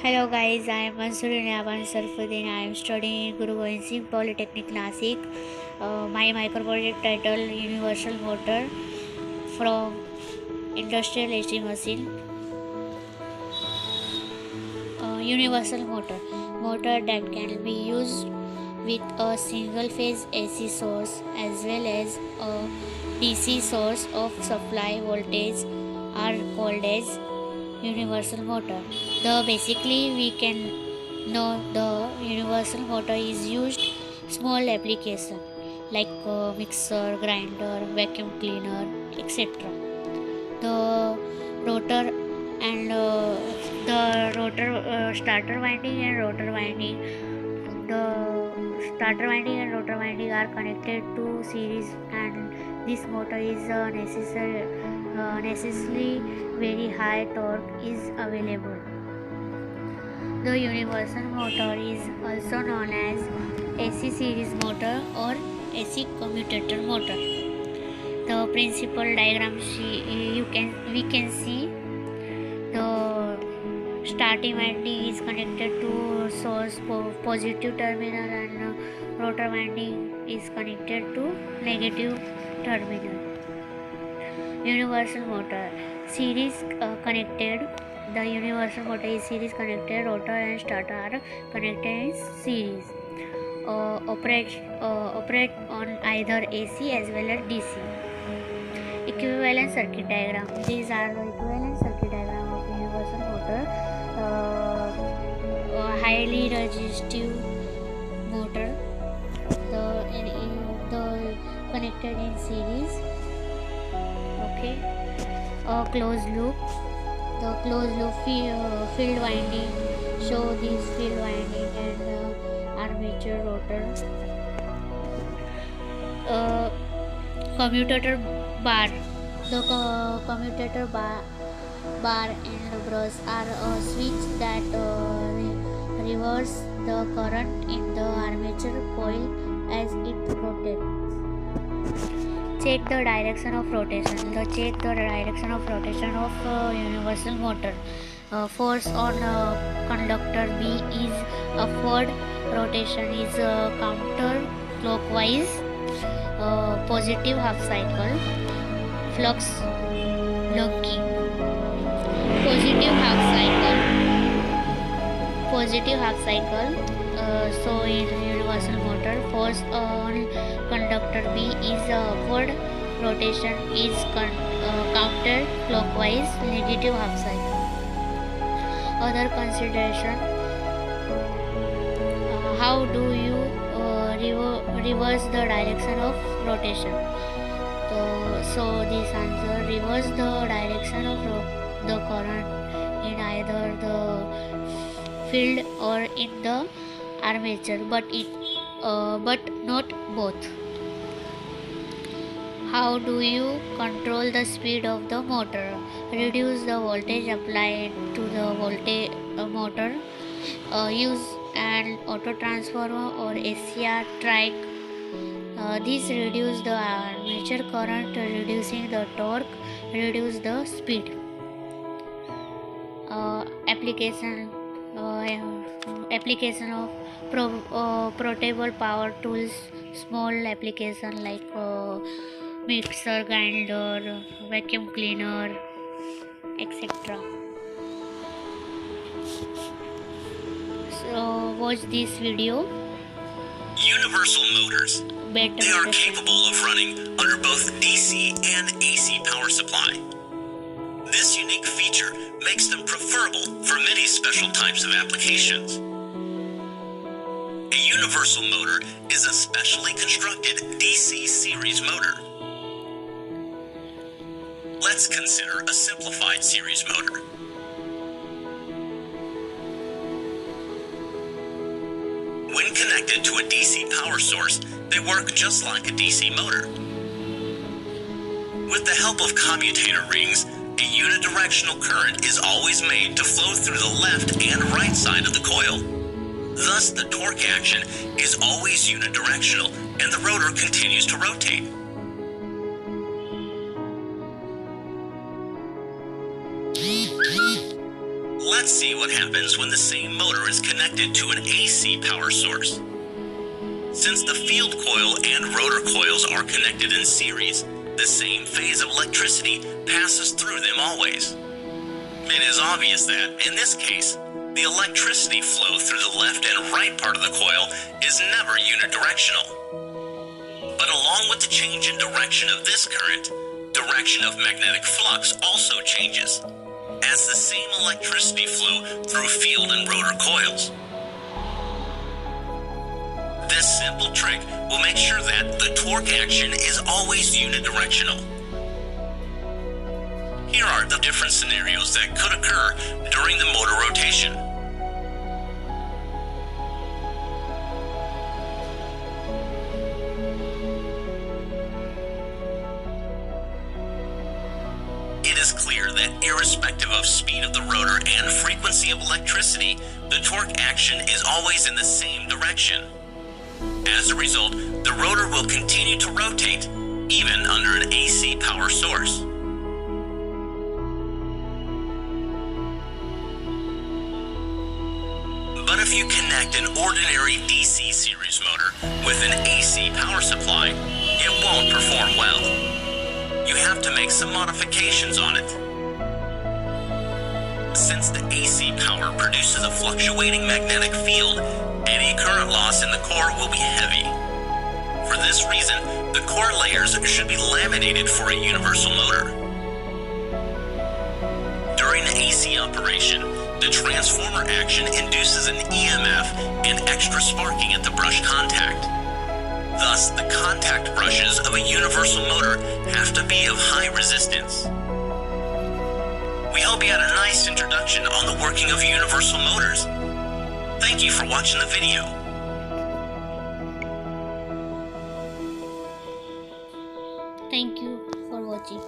Hello guys, I am Mansoor Sarfuddin. I am studying in Guru Gobind Singh Polytechnic Nasik. My micro project title Universal Motor from Industrial AC Machine. Universal motor that can be used with a single phase AC source as well as a DC source of supply voltage are called as universal motor. The basically we can know the universal motor is used small application like mixer, grinder, vacuum cleaner, etc. The rotor and the rotor starter winding and rotor winding. The starter winding and rotor winding are connected to series, and this motor is necessarily very high torque is available. The universal motor is also known as AC series motor or AC commutator motor. The principal diagram we can see the starting winding is connected to source positive terminal, and rotor winding is connected to negative terminal. Universal motor series connected. The universal motor is series connected. Rotor and starter are connected in series. Operate on either AC as well as DC. Equivalent circuit diagram. These are the equivalent circuit diagram of universal motor. Highly resistive motor. The connected in series. Okay. Closed loop. The closed loop field winding. Show this field winding and armature rotor. Commutator bar. The commutator bar and brush are a switch that reverse the current in the armature coil as it rotates. Check the direction of rotation. Check the direction of rotation of universal motor. Force on conductor B is upward. Rotation is counter clockwise. Positive half cycle. Flux locking. Positive half cycle. So in universal motor, force on conductor B is upward. Rotation is counter clockwise. Negative half cycle. Other consideration: how do you reverse the direction of rotation? So this answer: reverse the direction of the current in either the field or in the armature, but not both. How do you control the speed of the motor? Reduce the voltage applied to the voltage motor. Use an auto transformer or SCR track. This reduce the armature current, reducing the torque, reduce the speed. Application of portable power tools. Small application like mixer, grinder, vacuum cleaner, etc. So watch this video. Universal motors. They are capable of running under both DC and AC power supply. This unique feature makes them preferable for many special types of applications. A universal motor is a specially constructed DC series motor. Let's consider a simplified series motor. When connected to a DC power source, they work just like a DC motor. With the help of commutator rings, a unidirectional current is always made to flow through the left and right side of the coil. Thus, the torque action is always unidirectional and the rotor continues to rotate. Let's see what happens when the same motor is connected to an AC power source. Since the field coil and rotor coils are connected in series, the same phase of electricity passes through them always. It is obvious that, in this case, the electricity flow through the left and right part of the coil is never unidirectional. But along with the change in direction of this current, direction of magnetic flux also changes, as the same electricity flow through field and rotor coils. This simple trick will make sure that the torque action is always unidirectional. Here are the different scenarios that could occur during the motor rotation. It is clear that irrespective of speed of the rotor and frequency of electricity, the torque action is always in the same direction. As a result, the rotor will continue to rotate, even under an AC power source. But if you connect an ordinary DC series motor with an AC power supply, it won't perform well. You have to make some modifications on it. Since the AC power produces a fluctuating magnetic field, any current loss in the core will be heavy. For this reason, the core layers should be laminated for a universal motor. During the AC operation, the transformer action induces an EMF and extra sparking at the brush contact. Thus, the contact brushes of a universal motor have to be of high resistance. We hope you had a nice introduction on the working of universal motors. Thank you for watching the video. Thank you for watching.